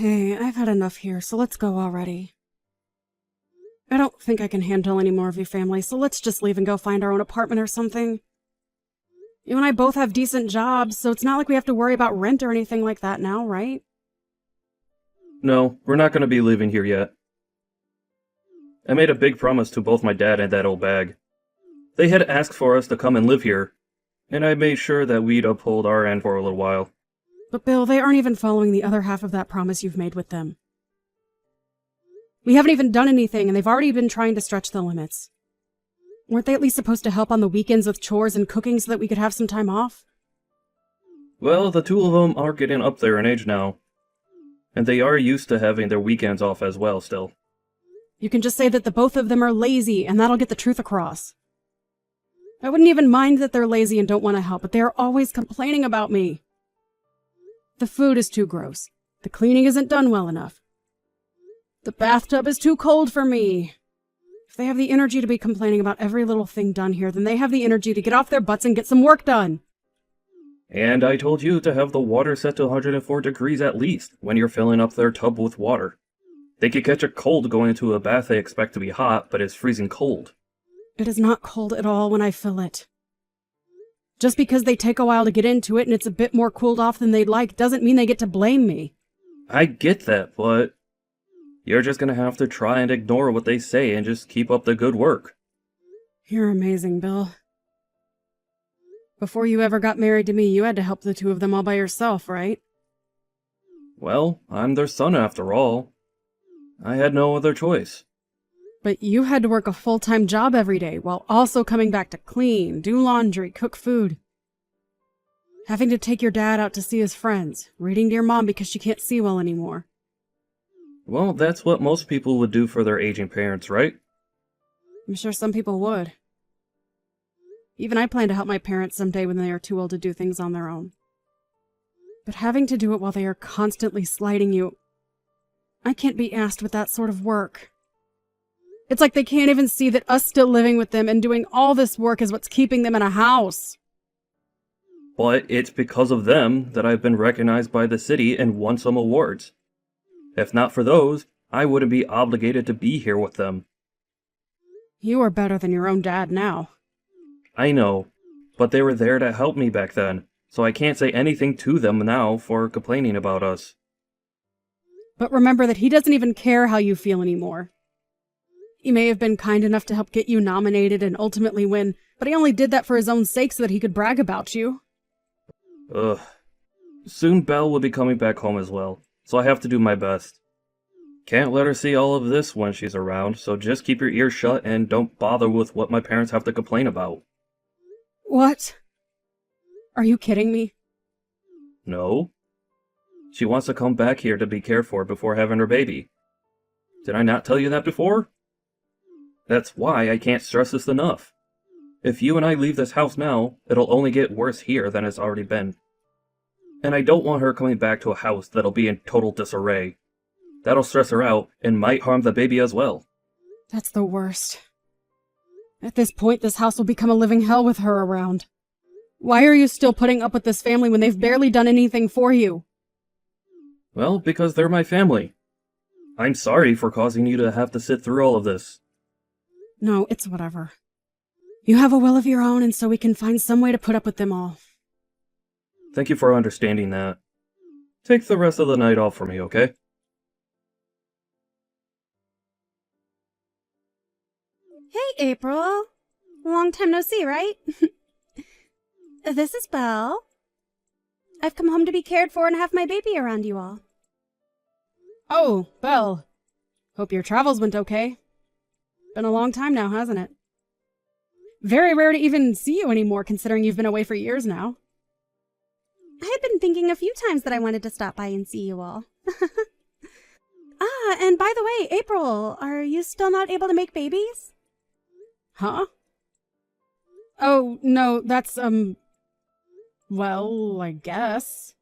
Hey, I've had enough here, so let's go already. I don't think I can handle any more of your family, so let's just leave and go find our own apartment or something. You and I both have decent jobs, so it's not like we have to worry about rent or anything like that now, right? No, we're not going to be leaving here yet. I made a big promise to both my dad and that old bag. They had asked for us to come and live here, and I made sure that we'd uphold our end for a little while. But Bill, they aren't even following the other half of that promise you've made with them. We haven't even done anything, and they've already been trying to stretch the limits. Weren't they at least supposed to help on the weekends with chores and cooking so that we could have some time off? Well, the two of them are getting up there in age now, and they are used to having their weekends off as well still. You can just say that the both of them are lazy, and that'll get the truth across. I wouldn't even mind that they're lazy and don't want to help, but they're always complaining about me. The food is too gross. The cleaning isn't done well enough. The bathtub is too cold for me. If they have the energy to be complaining about every little thing done here, then they have the energy to get off their butts and get some work done. And I told you to have the water set to 104 degrees at least when you're filling up their tub with water. They could catch a cold going into a bath they expect to be hot, but is freezing cold. It is not cold at all when I fill it. Just because they take a while to get into it and it's a bit more cooled off than they'd like doesn't mean they get to blame me. I get that, but you're just gonna have to try and ignore what they say and just keep up the good work. You're amazing, Bill. Before you ever got married to me, you had to help the two of them all by yourself, right? Well, I'm their son after all. I had no other choice. But you had to work a full-time job every day, while also coming back to clean, do laundry, cook food. Having to take your dad out to see his friends, reading to your mom because she can't see well anymore. Well, that's what most people would do for their aging parents, right? I'm sure some people would. Even I plan to help my parents someday when they are too old to do things on their own. But having to do it while they are constantly slighting you, I can't be asked with that sort of work. It's like they can't even see that us still living with them and doing all this work is what's keeping them in a house. But it's because of them that I've been recognized by the city and won some awards. If not for those, I wouldn't be obligated to be here with them. You are better than your own dad now. I know, but they were there to help me back then, so I can't say anything to them now for complaining about us. But remember that he doesn't even care how you feel anymore. He may have been kind enough to help get you nominated and ultimately win, but he only did that for his own sake so that he could brag about you. Ugh. Soon Belle will be coming back home as well, so I have to do my best. Can't let her see all of this when she's around, so just keep your ears shut and don't bother with what my parents have to complain about. What? Are you kidding me? No. She wants to come back here to be cared for before having her baby. Did I not tell you that before? That's why I can't stress this enough. If you and I leave this house now, it'll only get worse here than it's already been. And I don't want her coming back to a house that'll be in total disarray. That'll stress her out and might harm the baby as well. That's the worst. At this point, this house will become a living hell with her around. Why are you still putting up with this family when they've barely done anything for you? Well, because they're my family. I'm sorry for causing you to have to sit through all of this. No, it's whatever. You have a will of your own, and so we can find some way to put up with them all. Thank you for understanding that. Take the rest of the night off for me, okay? Hey, April. Long time no see, right? This is Belle. I've come home to be cared for and have my baby around you all. Oh, Belle. Hope your travels went okay. Been a long time now, hasn't it? Very rare to even see you anymore, considering you've been away for years now. I had been thinking a few times that I wanted to stop by and see you all. And by the way, April, are you still not able to make babies? Huh? Oh, no, that's, well, I guess.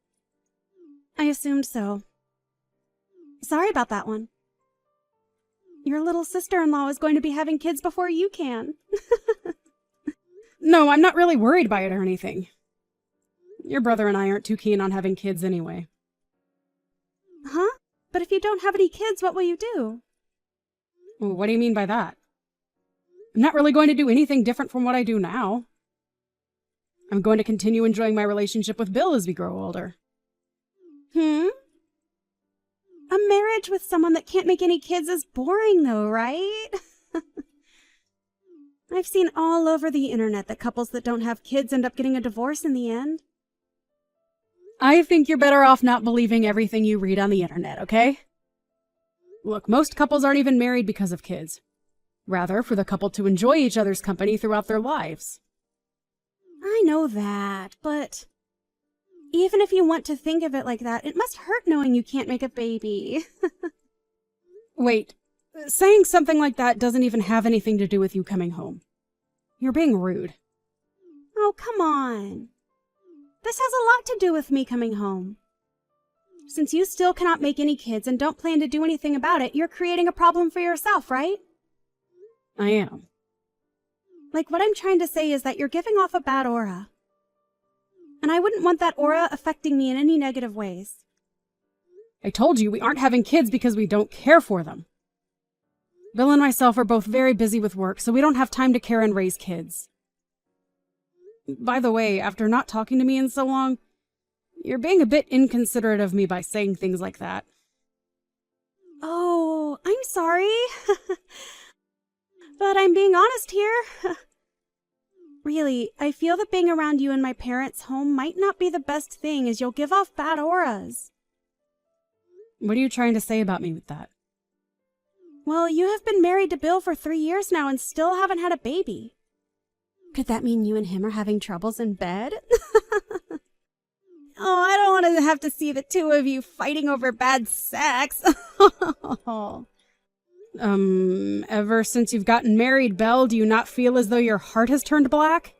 I assumed so. Sorry about that one. Your little sister-in-law is going to be having kids before you can. No, I'm not really worried by it or anything. Your brother and I aren't too keen on having kids anyway. Huh? But if you don't have any kids, what will you do? Well, what do you mean by that? I'm not really going to do anything different from what I do now. I'm going to continue enjoying my relationship with Bill as we grow older. A marriage with someone that can't make any kids is boring though, right? I've seen all over the internet that couples that don't have kids end up getting a divorce in the end. I think you're better off not believing everything you read on the internet, okay? Look, most couples aren't even married because of kids. Rather, for the couple to enjoy each other's company throughout their lives. I know that, but even if you want to think of it like that, it must hurt knowing you can't make a baby. Wait, saying something like that doesn't even have anything to do with you coming home. You're being rude. Oh, come on. This has a lot to do with me coming home. Since you still cannot make any kids and don't plan to do anything about it, you're creating a problem for yourself, right? I am. Like, what I'm trying to say is that you're giving off a bad aura. And I wouldn't want that aura affecting me in any negative ways. I told you we aren't having kids because we don't care for them. Bill and myself are both very busy with work, so we don't have time to care and raise kids. By the way, after not talking to me in so long, you're being a bit inconsiderate of me by saying things like that. Oh, I'm sorry. But I'm being honest here. Really, I feel that being around you in my parents' home might not be the best thing, as you'll give off bad auras. What are you trying to say about me with that? Well, you have been married to Bill for 3 years now and still haven't had a baby. Could that mean you and him are having troubles in bed? Oh, I don't want to have to see the two of you fighting over bad sex. Ever since you've gotten married, Belle, do you not feel as though your heart has turned black?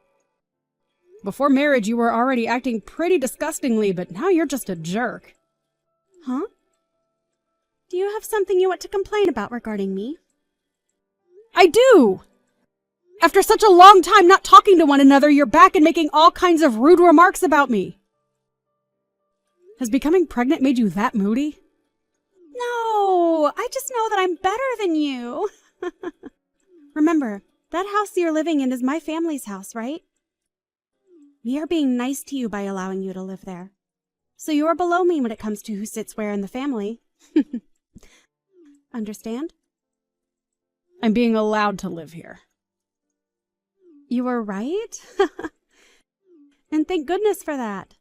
Before marriage, you were already acting pretty disgustingly, but now you're just a jerk. Huh? Do you have something you want to complain about regarding me? I do! After such a long time not talking to one another, you're back and making all kinds of rude remarks about me. Has becoming pregnant made you that moody? No, I just know that I'm better than you. Remember, that house you're living in is my family's house, right? We are being nice to you by allowing you to live there. So you are below me when it comes to who sits where in the family. Understand? I'm being allowed to live here. You were right. And thank goodness for that.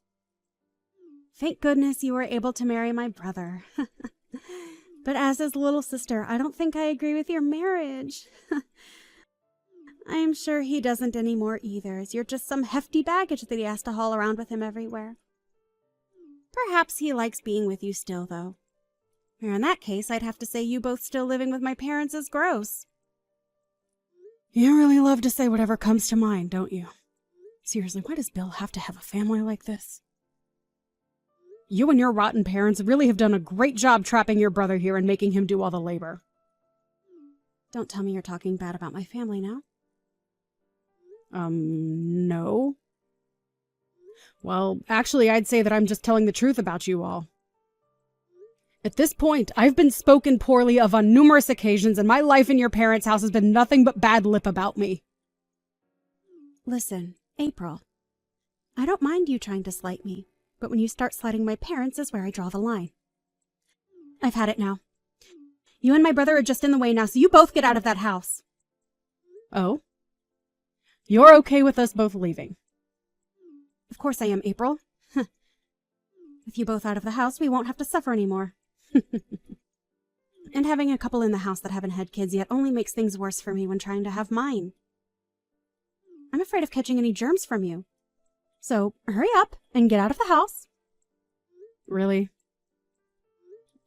Thank goodness you were able to marry my brother. But as his little sister, I don't think I agree with your marriage. I am sure he doesn't anymore either, as you're just some hefty baggage that he has to haul around with him everywhere. Perhaps he likes being with you still, though. Or in that case, I'd have to say you both still living with my parents is gross. You really love to say whatever comes to mind, don't you? Seriously, why does Bill have to have a family like this? You and your rotten parents really have done a great job trapping your brother here and making him do all the labor. Don't tell me you're talking bad about my family now. No. Well, actually, I'd say that I'm just telling the truth about you all. At this point, I've been spoken poorly of on numerous occasions, and my life in your parents' house has been nothing but bad lip about me. Listen, April, I don't mind you trying to slight me, but when you start slighting my parents is where I draw the line. I've had it now. You and my brother are just in the way now, so you both get out of that house. Oh? You're okay with us both leaving? Of course I am, April. With you both out of the house, we won't have to suffer anymore. And having a couple in the house that haven't had kids yet only makes things worse for me when trying to have mine. I'm afraid of catching any germs from you. So hurry up and get out of the house. Really?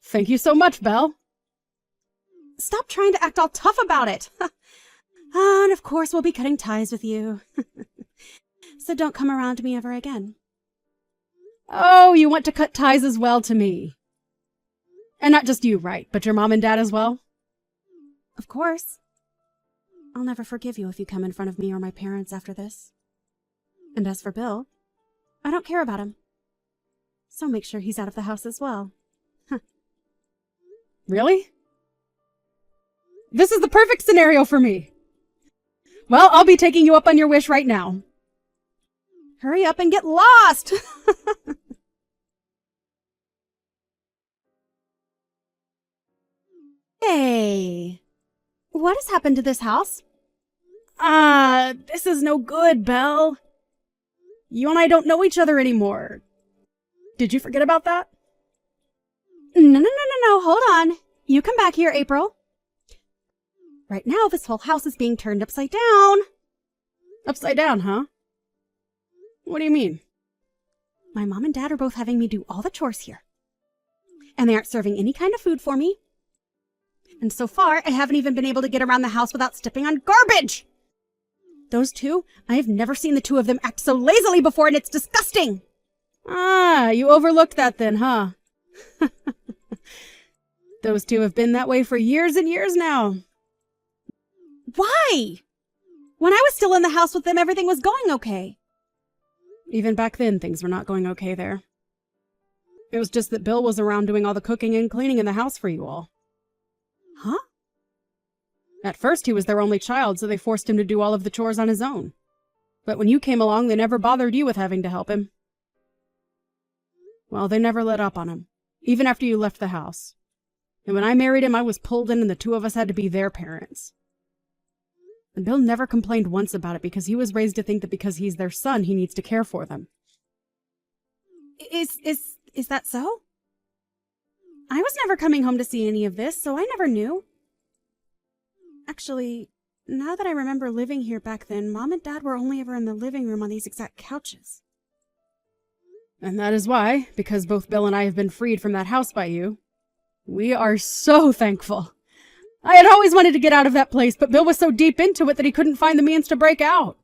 Thank you so much, Belle. Stop trying to act all tough about it. And of course we'll be cutting ties with you. So don't come around me ever again. Oh, you want to cut ties as well to me. And not just you, right, but your mom and dad as well? Of course. I'll never forgive you if you come in front of me or my parents after this. And as for Bill, I don't care about him. So make sure he's out of the house as well. Really? This is the perfect scenario for me. Well, I'll be taking you up on your wish right now. Hurry up and get lost! Hey, what has happened to this house? This is no good, Belle. You and I don't know each other anymore. Did you forget about that? No, hold on. You come back here, April. Right now, this whole house is being turned upside down. Upside down, huh? What do you mean? My mom and dad are both having me do all the chores here. And they aren't serving any kind of food for me. And so far, I haven't even been able to get around the house without stepping on garbage! Those two, I've never seen the two of them act so lazily before, and it's disgusting! You overlooked that then, huh? Those two have been that way for years and years now. Why? When I was still in the house with them, everything was going okay. Even back then, things were not going okay there. It was just that Bill was around doing all the cooking and cleaning in the house for you all. Huh? At first, he was their only child, so they forced him to do all of the chores on his own. But when you came along, they never bothered you with having to help him. Well, they never let up on him, even after you left the house. And when I married him, I was pulled in and the two of us had to be their parents. And Bill never complained once about it because he was raised to think that because he's their son, he needs to care for them. Is that so? I was never coming home to see any of this, so I never knew. Actually, now that I remember living here back then, Mom and Dad were only ever in the living room on these exact couches. And that is why, because both Bill and I have been freed from that house by you, we are so thankful. I had always wanted to get out of that place, but Bill was so deep into it that he couldn't find the means to break out.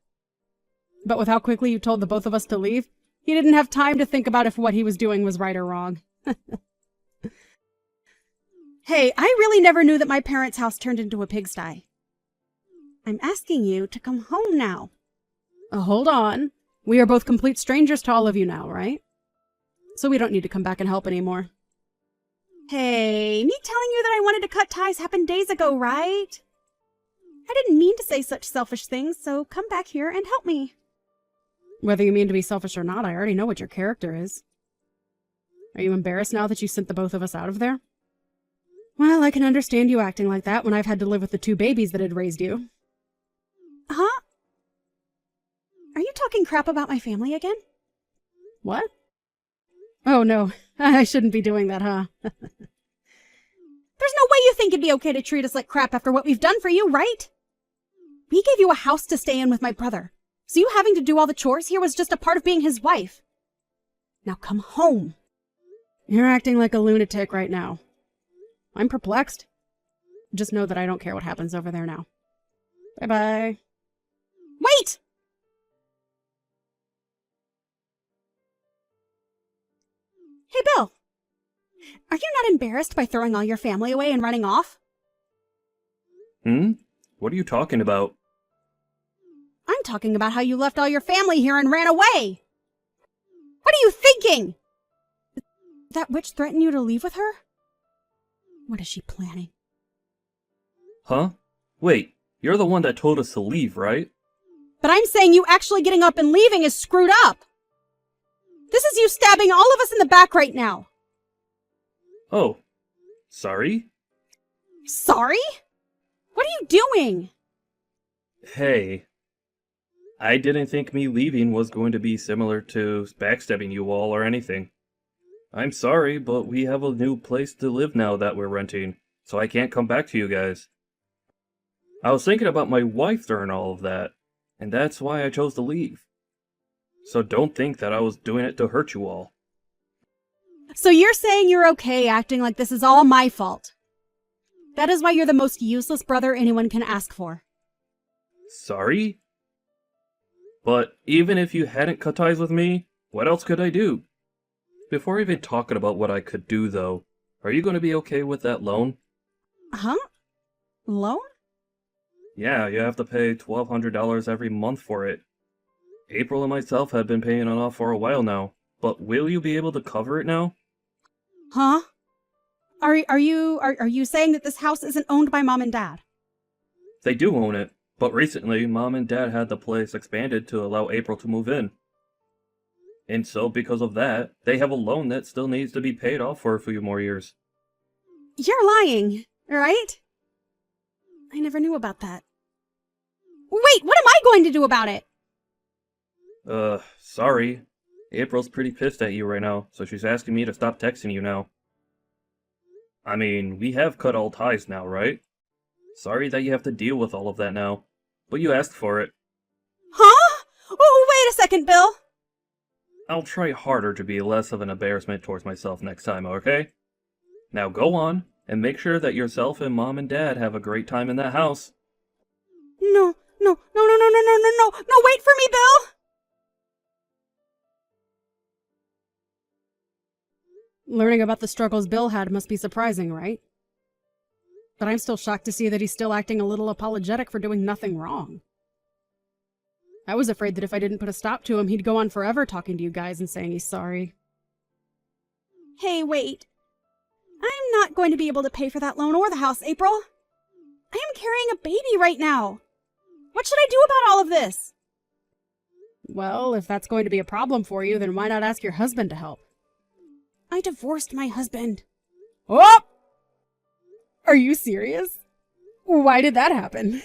But with how quickly you told the both of us to leave, he didn't have time to think about if what he was doing was right or wrong. Hey, I really never knew that my parents' house turned into a pigsty. I'm asking you to come home now. Hold on. We are both complete strangers to all of you now, right? So we don't need to come back and help anymore. Hey, me telling you that I wanted to cut ties happened days ago, right? I didn't mean to say such selfish things, so come back here and help me. Whether you mean to be selfish or not, I already know what your character is. Are you embarrassed now that you sent the both of us out of there? Well, I can understand you acting like that when I've had to live with the two babies that had raised you. Huh? Are you talking crap about my family again? What? Oh, no. I shouldn't be doing that, huh? There's no way you think it'd be okay to treat us like crap after what we've done for you, right? We gave you a house to stay in with my brother, so you having to do all the chores here was just a part of being his wife. Now come home. You're acting like a lunatic right now. I'm perplexed. Just know that I don't care what happens over there now. Bye-bye. Wait! Hey, Bill. Are you not embarrassed by throwing all your family away and running off? What are you talking about? I'm talking about how you left all your family here and ran away. What are you thinking? Did that witch threaten you to leave with her? What is she planning? Huh? Wait, you're the one that told us to leave, right? But I'm saying you actually getting up and leaving is screwed up. This is you stabbing all of us in the back right now. Oh, sorry? Sorry? What are you doing? Hey, I didn't think me leaving was going to be similar to backstabbing you all or anything. I'm sorry, but we have a new place to live now that we're renting, so I can't come back to you guys. I was thinking about my wife during all of that, and that's why I chose to leave. So don't think that I was doing it to hurt you all. So you're saying you're okay acting like this is all my fault? That is why you're the most useless brother anyone can ask for. Sorry? But even if you hadn't cut ties with me, what else could I do? Before even talking about what I could do, though, are you going to be okay with that loan? Huh? Loan? Yeah, you have to pay $1,200 every month for it. April and myself have been paying it off for a while now, but will you be able to cover it now? Huh? are you saying that this house isn't owned by Mom and Dad? They do own it, but recently Mom and Dad had the place expanded to allow April to move in. And so, because of that, they have a loan that still needs to be paid off for a few more years. You're lying, right? I never knew about that. Wait, what am I going to do about it? Sorry. April's pretty pissed at you right now, so she's asking me to stop texting you now. I mean, we have cut all ties now, right? Sorry that you have to deal with all of that now, but you asked for it. Huh? Oh, wait a second, Bill. I'll try harder to be less of an embarrassment towards myself next time, okay? Now go on, and make sure that yourself and Mom and Dad have a great time in that house. No, wait for me, Bill! Learning about the struggles Bill had must be surprising, right? But I'm still shocked to see that he's still acting a little apologetic for doing nothing wrong. I was afraid that if I didn't put a stop to him, he'd go on forever talking to you guys and saying he's sorry. Hey, wait. I'm not going to be able to pay for that loan or the house, April. I am carrying a baby right now. What should I do about all of this? Well, if that's going to be a problem for you, then why not ask your husband to help? I divorced my husband. Oh! Are you serious? Why did that happen?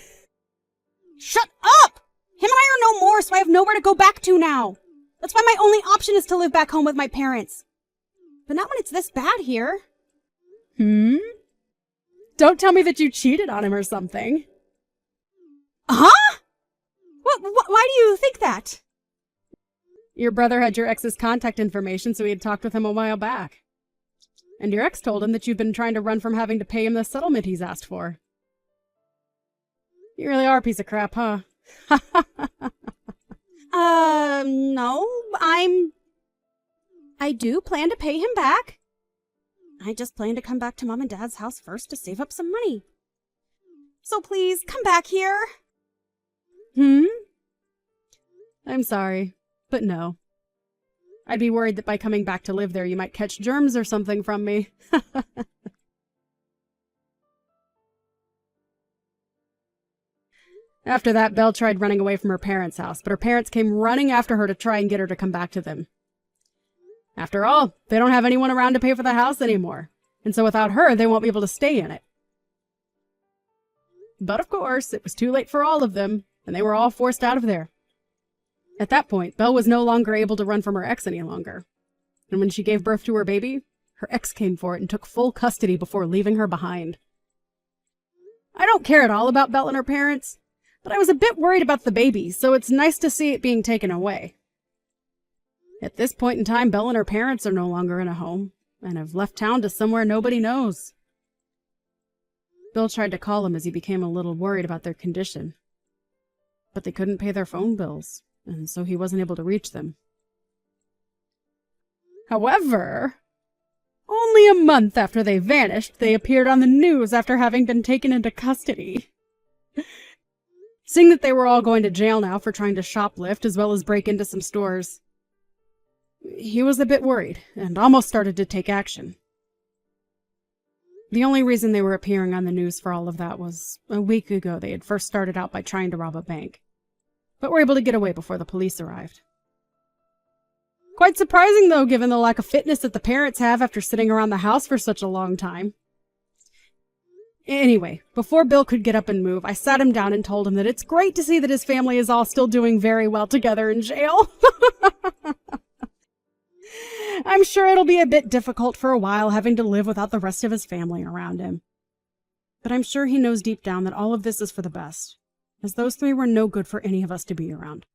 Shut up! Him and I are no more, so I have nowhere to go back to now. That's why my only option is to live back home with my parents. But not when it's this bad here. Don't tell me that you cheated on him or something. Huh? Why do you think that? Your brother had your ex's contact information, so he had talked with him a while back. And your ex told him that you've been trying to run from having to pay him the settlement he's asked for. You really are a piece of crap, huh? No, I do plan to pay him back. I just plan to come back to Mom and Dad's house first to save up some money. So please, come back here. I'm sorry, but no. I'd be worried that by coming back to live there, you might catch germs or something from me. After that, Belle tried running away from her parents' house, but her parents came running after her to try and get her to come back to them. After all, they don't have anyone around to pay for the house anymore, and so without her, they won't be able to stay in it. But of course, it was too late for all of them, and they were all forced out of there. At that point, Belle was no longer able to run from her ex any longer, and when she gave birth to her baby, her ex came for it and took full custody before leaving her behind. I don't care at all about Belle and her parents, but I was a bit worried about the baby, so it's nice to see it being taken away. At this point in time, Belle and her parents are no longer in a home, and have left town to somewhere nobody knows. Bill tried to call him as he became a little worried about their condition, but they couldn't pay their phone bills, and so he wasn't able to reach them. However, only a month after they vanished, they appeared on the news after having been taken into custody. Seeing that they were all going to jail now for trying to shoplift as well as break into some stores, he was a bit worried and almost started to take action. The only reason they were appearing on the news for all of that was a week ago they had first started out by trying to rob a bank, but were able to get away before the police arrived. Quite surprising though, given the lack of fitness that the parents have after sitting around the house for such a long time. Anyway, before Bill could get up and move, I sat him down and told him that it's great to see that his family is all still doing very well together in jail. I'm sure it'll be a bit difficult for a while having to live without the rest of his family around him. But I'm sure he knows deep down that all of this is for the best, as those three were no good for any of us to be around.